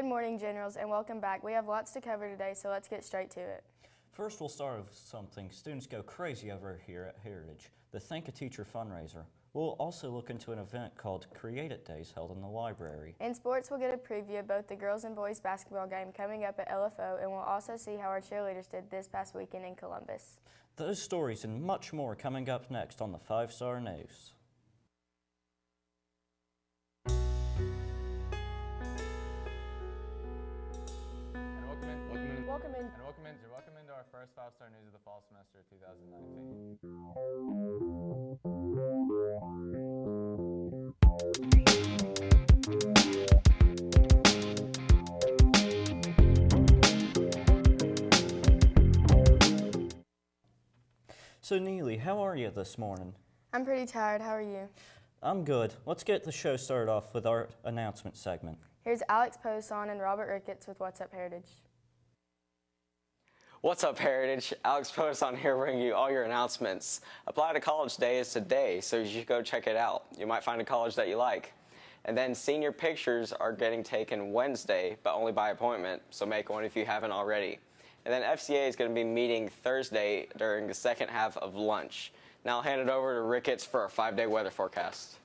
Good morning, Generals, and welcome back. We have lots to cover today, so let's get straight to it. First, we'll start with something students go crazy over here at Heritage, the Thank a Teacher fundraiser. We'll also look into an event called Create It Days held in the library. In sports, we'll get a preview of both the girls and boys basketball game coming up at LFO, and we'll also see how our cheerleaders did this past weekend in Columbus. Those stories and much more coming up next on the 5-Star News. Welcome into our first 5-Star News of the fall semester of 2019. So Neely, how are you this morning? I'm pretty tired. How are you? I'm good. Let's get the show started off with our announcement segment. Here's Alex Poson and Robert Ricketts with What's Up Heritage. What's up, Heritage? Alex Poson here bringing you all your announcements. Apply to College Day is today, so you should go check it out. You might find a college that you like. And then senior pictures are getting taken Wednesday, but only by appointment, so make one if you haven't already. And then FCA is going to be meeting Thursday during the second half of lunch. Now I'll hand it over to Ricketts for our 5-day weather forecast.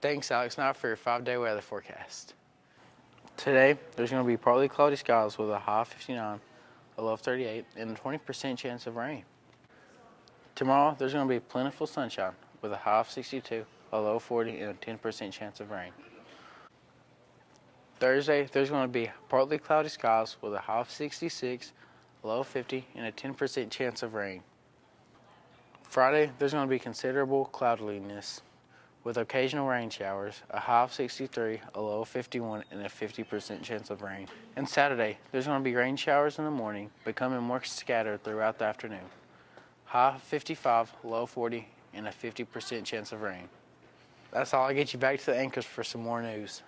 Thanks, Alex. Now for your 5-day weather forecast. Today, there's going to be partly cloudy skies with a high of 59, a low of 38, and a 20% chance of rain. Tomorrow, there's going to be plentiful sunshine with a high of 62, a low of 40, and a 10% chance of rain. Thursday, there's going to be partly cloudy skies with a high of 66, a low of 50, and a 10% chance of rain. Friday, there's going to be considerable cloudiness with occasional rain showers, a high of 63, a low of 51, and a 50% chance of rain. And Saturday, there's going to be rain showers in the morning, becoming more scattered throughout the afternoon. High of 55, low of 40, and a 50% chance of rain. That's all. I'll get you back to the anchors for some more news.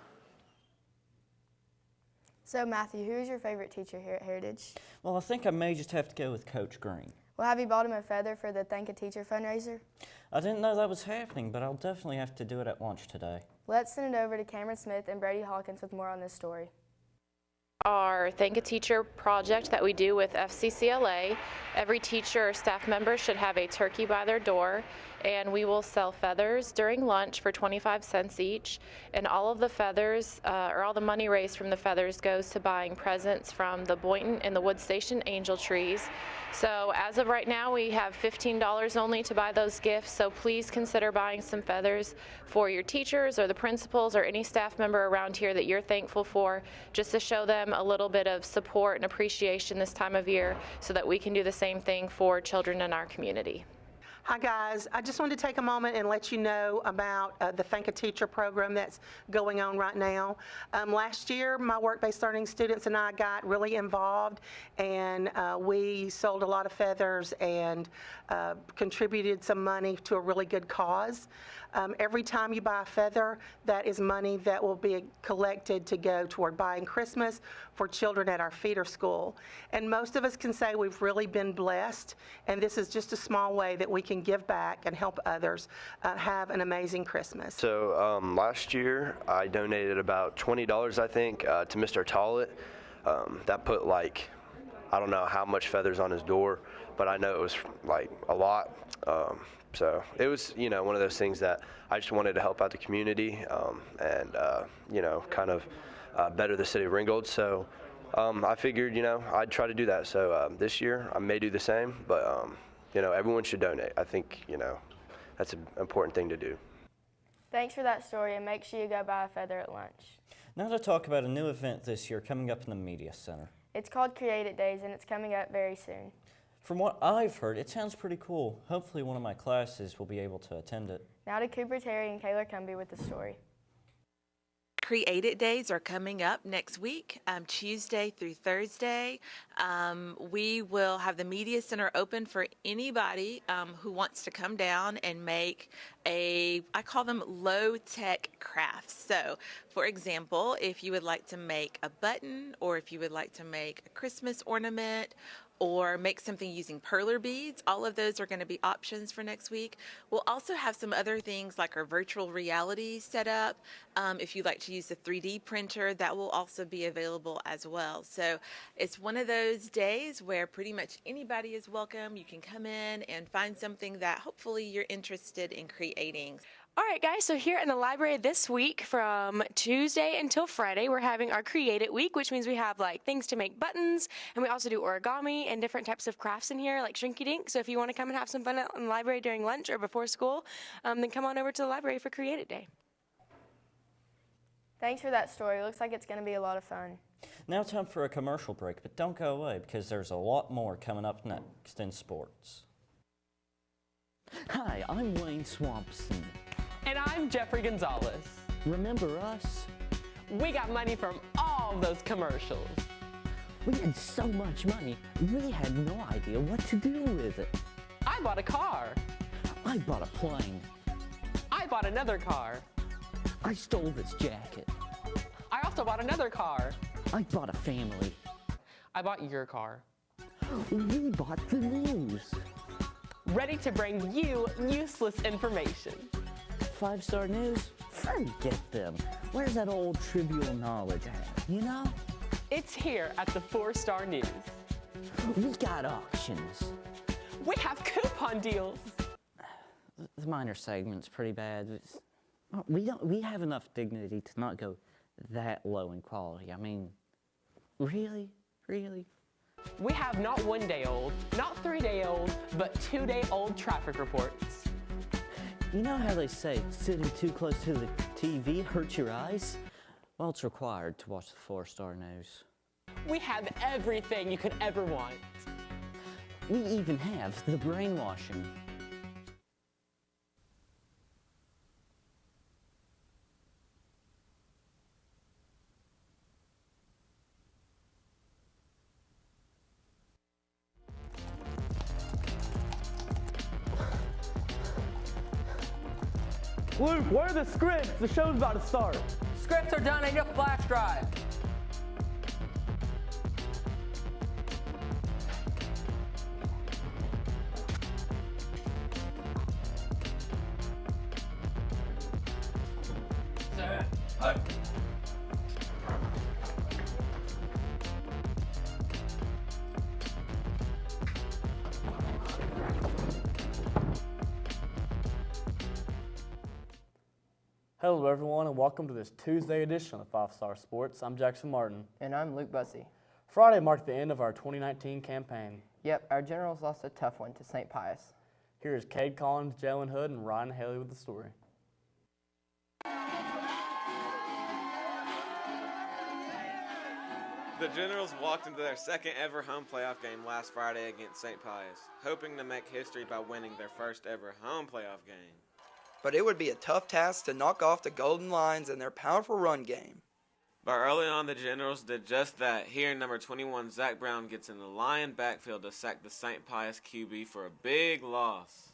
So, Matthew, who is your favorite teacher here at Heritage? Well, I think I may just have to go with Coach Green. Well, have you bought him a feather for the Thank a Teacher fundraiser? I didn't know that was happening, but I'll definitely have to do it at lunch today. Let's send it over to Cameron Smith and Brady Hawkins with more on this story. Our Thank a Teacher project that we do with FCCLA. Every teacher or staff member should have a turkey by their door, and we will sell feathers during lunch for 25 cents each, and all of the feathers, or all the money raised from the feathers goes to buying presents from the Boynton and the Wood Station angel trees. So as of right now, we have $15 only to buy those gifts, so please consider buying some feathers for your teachers or the principals or any staff member around here that you're thankful for, just to show them a little bit of support and appreciation this time of year so that we can do the same thing for children in our community. Hi guys, I just wanted to take a moment and let you know about the Thank a Teacher program that's going on right now. Last year, my work-based learning students and I got really involved, and we sold a lot of feathers and contributed some money to a really good cause. Every time you buy a feather, that is money that will be collected to go toward buying Christmas for children at our feeder school. And most of us can say we've really been blessed, and this is just a small way that we can give back and help others have an amazing Christmas. So last year I donated about $20, I think, to Mr. Tollett. That put like, I don't know how much feathers on his door, but I know it was like a lot. So it was, you know, one of those things that I just wanted to help out the community and, you know, kind of better the city of Ringgold. So I figured, you know, I'd try to do that. So this year I may do the same, but, you know, everyone should donate. I think, you know, that's an important thing to do. Thanks for that story, and make sure you go buy a feather at lunch. Now to talk about a new event this year coming up in the Media Center. It's called Create It Days, and it's coming up very soon. From what I've heard, it sounds pretty cool. Hopefully one of my classes will be able to attend it. Now to Cooper Terry and Kayla Cumbie with the story. Create It Days are coming up next week, Tuesday through Thursday. We will have the Media Center open for anybody who wants to come down and make I call them low-tech crafts. So, for example, if you would like to make a button, or if you would like to make a Christmas ornament, or make something using perler beads. All of those are going to be options for next week. We'll also have some other things like our virtual reality set up. If you'd like to use the 3D printer, that will also be available as well. So it's one of those days where pretty much anybody is welcome. You can come in and find something that hopefully you're interested in creating. All right, guys, so here in the library this week from Tuesday until Friday, we're having our Create It Week, which means we have like things to make buttons, and we also do origami and different types of crafts in here, like Shrinky Dink. So if you want to come and have some fun in the library during lunch or before school, then come on over to the library for Create It Day. Thanks for that story. Looks like it's going to be a lot of fun. Now time for a commercial break, but don't go away because there's a lot more coming up next in sports. Hi, I'm Wayne Swampson. And I'm Jeffrey Gonzalez. Remember us? We got money from all of those commercials. We had so much money, we had no idea what to do with it. I bought a car. I bought a plane. I bought another car. I stole this jacket. I also bought another car. I bought a family. I bought your car. We bought the news. Ready to bring you useless information. 5-star news? Forget them. Where's that old trivial knowledge at, you know? It's here at the 4-Star News. We got auctions. We have coupon deals. The minor segment's pretty bad. We have enough dignity to not go that low in quality. I mean, really? Really? We have not 1-day-old, not 3-day-old, but 2-day-old traffic reports. You know how they say sitting too close to the TV hurts your eyes? Well, it's required to watch the 4-Star News. We have everything you could ever want. We even have the brainwashing. Luke, where are the scripts? The show's about to start. Scripts are done in your flash drive. Hello everyone and welcome to this Tuesday edition of 5-Star Sports. I'm Jackson Martin. And I'm Luke Bussey. Friday marked the end of our 2019 campaign. Yep, our Generals lost a tough one to St. Pius. Here's Cade Collins, Jalen Hood, and Ryan Haley with the story. The Generals walked into their second ever home playoff game last Friday against St. Pius, hoping to make history by winning their first ever home playoff game. But it would be a tough task to knock off the Golden Lions and their powerful run game. But early on, the Generals did just that. Here, number 21, Zach Brown gets in the Lion backfield to sack the St. Pius QB for a big loss.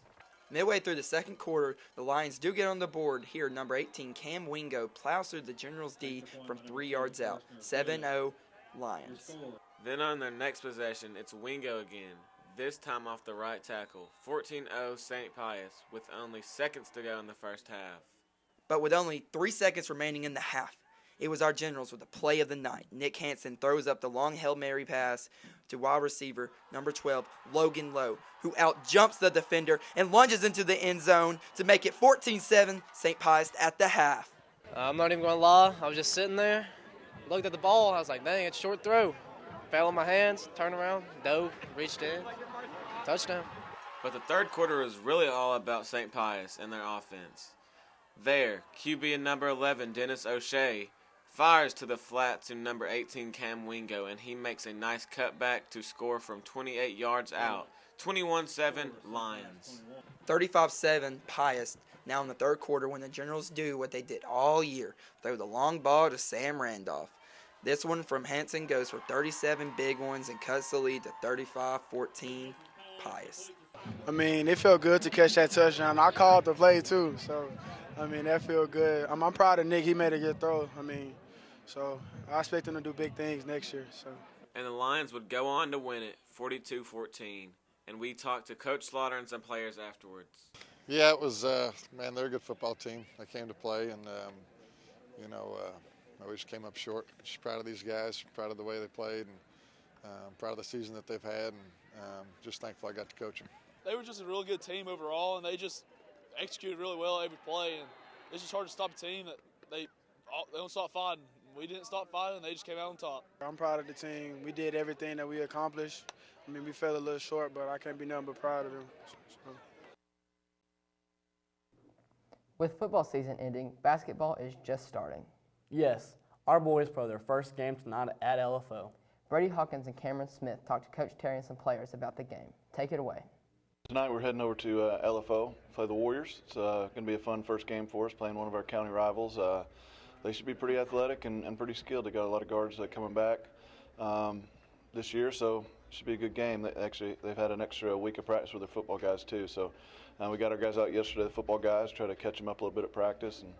Midway through the second quarter, the Lions do get on the board. Here, number 18, Cam Wingo plows through the Generals' D from 3 yards out. 7-0 Lions. Then on their next possession, it's Wingo again. This time off the right tackle, 14-0 St. Pius, with only seconds to go in the first half. But with only 3 seconds remaining in the half, it was our Generals with the play of the night. Nick Hansen throws up the long Hail Mary pass to wide receiver number 12, Logan Lowe, who outjumps the defender and lunges into the end zone to make it 14-7 St. Pius at the half. I'm not even going to lie. I was just sitting there, looked at the ball. I was like, dang, it's a short throw. Fell on my hands, turned around, dove, reached in. Touchdown. But the third quarter was really all about St. Pius and their offense. There, QB and number 11, Dennis O'Shea, fires to the flat to number 18, Cam Wingo, and he makes a nice cutback to score from 28 yards out. 21-7 Lions. 35-7 Pius. Now in the third quarter when the Generals do what they did all year, throw the long ball to Sam Randolph. This one from Hansen goes for 37 big ones and cuts the lead to 35-14 Pius. I mean, it felt good to catch that touchdown. I called the play too, so I mean that felt good. I'm proud of Nick. He made a good throw. I mean, so I expect him to do big things next year. So. and the Lions would go on to win it 42-14. And we talked to Coach Slaughter and some players afterwards. Yeah, it was, man, they're a good football team. They came to play, and, we just came up short. Just proud of these guys, proud of the way they played, and proud of the season that they've had, and just thankful I got to coach them. They were just a really good team overall, and they just executed really well every play. And it's just hard to stop a team that they don't stop fighting. We didn't stop fighting, and they just came out on top. I'm proud of the team. We did everything that we accomplished. I mean, we fell a little short, but I can't be nothing but proud of them. So. With football season ending, basketball is just starting. Yes, our boys play their first game tonight at LFO. Brady Hawkins and Cameron Smith talked to Coach Terry and some players about the game. Take it away. Tonight we're heading over to LFO, play the Warriors. It's going to be a fun first game for us, playing one of our county rivals. They should be pretty athletic and pretty skilled. They got a lot of guards coming back this year, so it should be a good game. They've had an extra week of practice with their football guys too. So we got our guys out yesterday, the football guys, try to catch them up a little bit at practice. And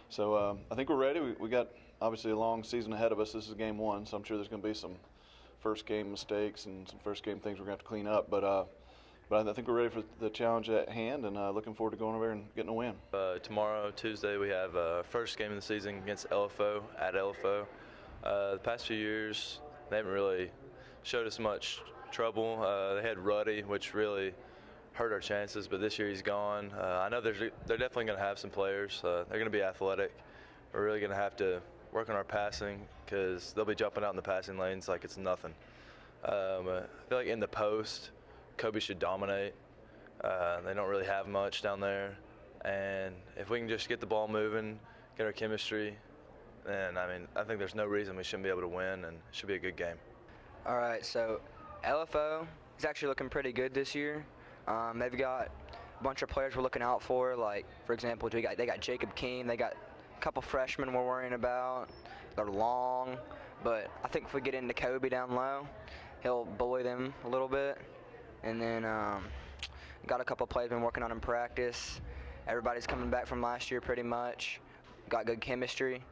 so I think we're ready. We got obviously a long season ahead of us. This is game one, so I'm sure there's going to be some first game mistakes and some first game things we're going to have to clean up. But I think we're ready for the challenge at hand, and looking forward to going over there and getting a win. Tomorrow, Tuesday, we have first game of the season against LFO at LFO. The past few years, they haven't really showed us much trouble. They had Ruddy, which really hurt our chances, but this year he's gone. I know they're definitely going to have some players. They're going to be athletic. We're really going to have to work on our passing because they'll be jumping out in the passing lanes like it's nothing. I feel like in the post, Kobe should dominate. They don't really have much down there. And if we can just get the ball moving, get our chemistry, then I think there's no reason we shouldn't be able to win, and it should be a good game. All right, so LFO is actually looking pretty good this year. They've got a bunch of players we're looking out for. Like, for example, they got Jacob Keene. They got a couple freshmen we're worrying about. They're long, but I think if we get into Kobe down low, he'll bully them a little bit. And then got a couple plays been working on in practice. Everybody's coming back from last year pretty much. Got good chemistry.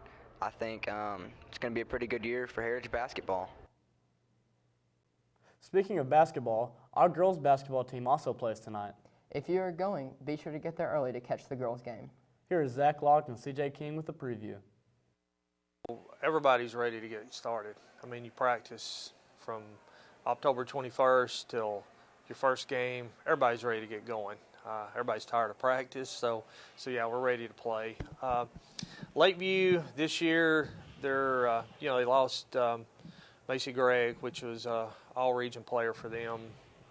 I think it's going to be a pretty good year for Heritage basketball. Speaking of basketball, our girls basketball team also plays tonight. If you are going, be sure to get there early to catch the girls' game. Here is Zach Locke and CJ King with the preview. Everybody's ready to get started. I mean, you practice from October 21st till your first game. Everybody's ready to get going. Everybody's tired of practice, so yeah, we're ready to play. Lakeview this year, they're they lost Macy Gregg, which was all-region player for them.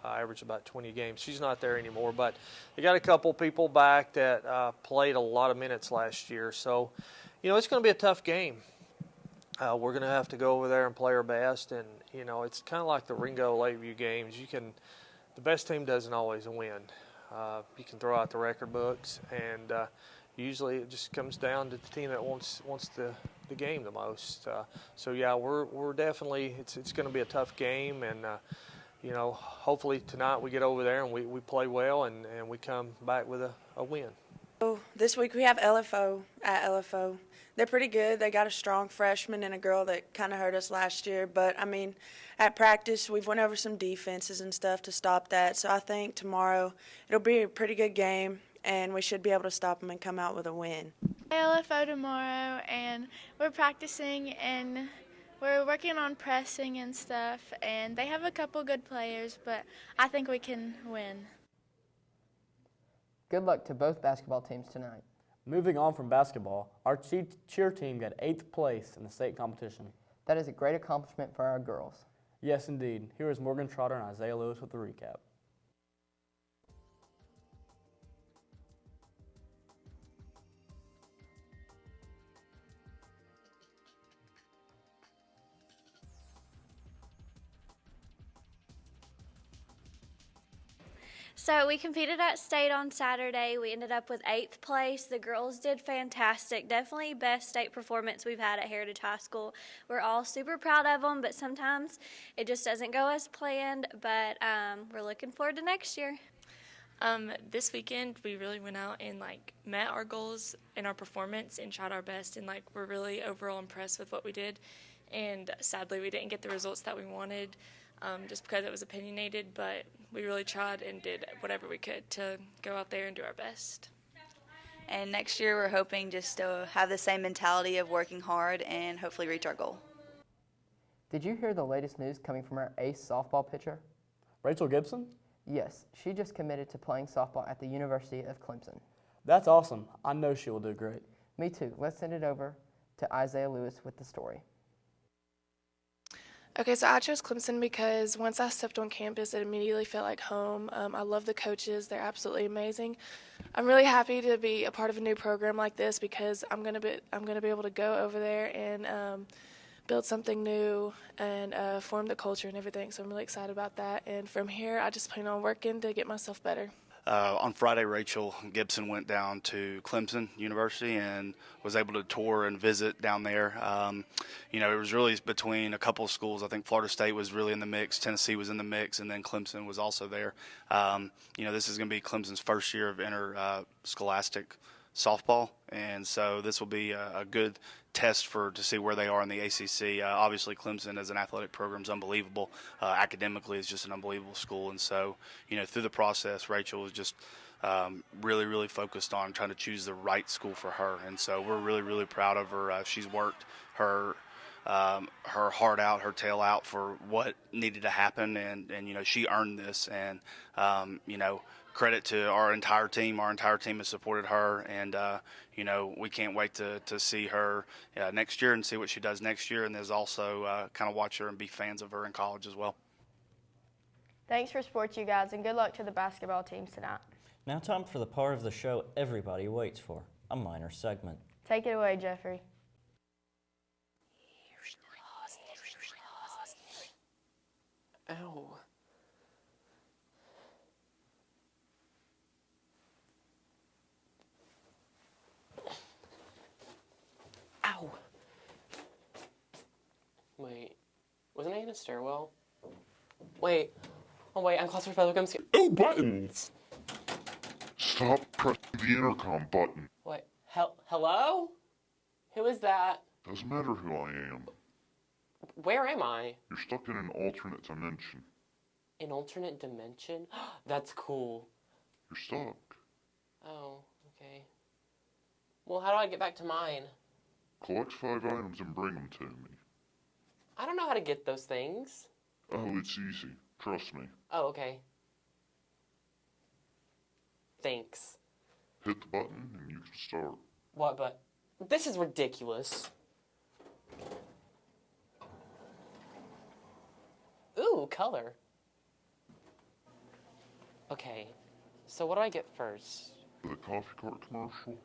Averaged about 20 games. She's not there anymore, but they got a couple people back that played a lot of minutes last year. So, it's going to be a tough game. We're going to have to go over there and play our best, and it's kind of like the Ringo Lakeview games. The best team doesn't always win. You can throw out the record books, and usually it just comes down to the team that wants the game the most. So yeah, we're definitely it's going to be a tough game, and hopefully tonight we get over there and we play well and we come back with a win. So this week we have LFO at LFO. They're pretty good. They got a strong freshman and a girl that kind of hurt us last year. But, at practice we've went over some defenses and stuff to stop that. So I think tomorrow it'll be a pretty good game, and we should be able to stop them and come out with a win. LFO tomorrow, and we're practicing and we're working on pressing and stuff. And they have a couple good players, but I think we can win. Good luck to both basketball teams tonight. Moving on from basketball, our cheer team got 8th place in the state competition. That is a great accomplishment for our girls. Yes, indeed. Here is Morgan Trotter and Isaiah Lewis with the recap. So we competed at state on Saturday. We ended up with 8th place. The girls did fantastic. Definitely best state performance we've had at Heritage High School. We're all super proud of them, but sometimes it just doesn't go as planned. But we're looking forward to next year. This weekend we really went out and met our goals in our performance and tried our best, and we're really overall impressed with what we did. and sadly we didn't get the results that we wanted just because it was opinionated, but we really tried and did whatever we could to go out there and do our best. And next year we're hoping just to have the same mentality of working hard and hopefully reach our goal. Did you hear the latest news coming from our ace softball pitcher? Rachel Gibson? Yes, she just committed to playing softball at the University of Clemson. That's awesome. I know she will do great. Me too. Let's send it over to Isaiah Lewis with the story. Okay, so I chose Clemson because once I stepped on campus, it immediately felt like home. I love the coaches. They're absolutely amazing. I'm really happy to be a part of a new program like this because I'm gonna be able to go over there and build something new and form the culture and everything. So I'm really excited about that. And from here, I just plan on working to get myself better. On Friday, Rachel Gibson went down to Clemson University and was able to tour and visit down there. It was really between a couple of schools. I think Florida State was really in the mix, Tennessee was in the mix, and then Clemson was also there. This is going to be Clemson's first year of interscholastic softball, and so this will be a good test to see where they are in the ACC. Obviously, Clemson as an athletic program is unbelievable. Academically, it's just an unbelievable school, and so through the process, Rachel was just really focused on trying to choose the right school for her, and so we're really proud of her. She's worked her heart out, her tail out for what needed to happen, and she earned this, and credit to our entire team. Our entire team has supported her, and we can't wait to see her next year and see what she does next year, and there's also kind of watch her and be fans of her in college as well. Thanks for sports, you guys, and good luck to the basketball teams tonight. Now time for the part of the show everybody waits for, a minor segment. Take it away, Jeffrey. Ow. Ow. Wait, wasn't I in a stairwell? Wait. Oh wait, I'm claustrophobic. I'm scared. Oh, buttons! Stop pressing the intercom button. Wait, hello? Who is that? Doesn't matter who I am. Where am I? You're stuck in an alternate dimension. An alternate dimension? That's cool. You're stuck. Oh, okay. Well, how do I get back to mine? Collect 5 items and bring them to me. I don't know how to get those things. Oh, it's easy. Trust me. Oh, okay. Thanks. Hit the button and you can start. What, but... This is ridiculous. Ooh, color. Okay, so what do I get first? The coffee cart commercial?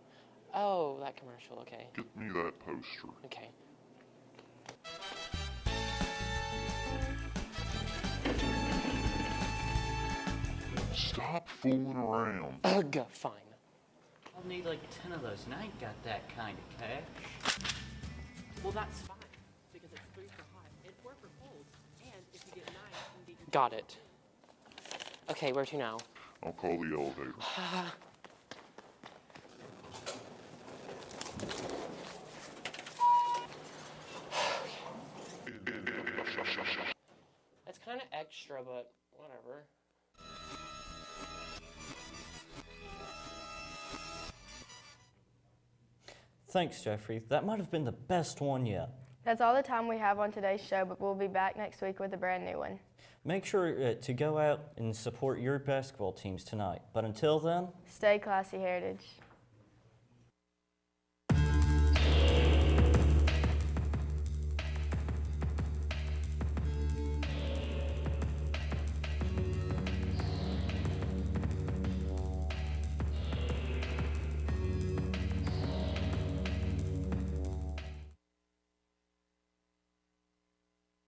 Oh, that commercial, okay. Get me that poster. Okay. Stop fooling around. Ugh, fine. I'll need like 10 of those, and I ain't got that kind of cash. Well, that's fine, because it's 3 for hot and 4 for cold, and if you get 9, you can get... Got it. Okay, where to now? I'll call the elevator. It's kind of extra, but whatever. Thanks, Jeffrey. That might have been the best one yet. That's all the time we have on today's show, but we'll be back next week with a brand new one. Make sure to go out and support your basketball teams tonight. But until then, stay classy, Heritage.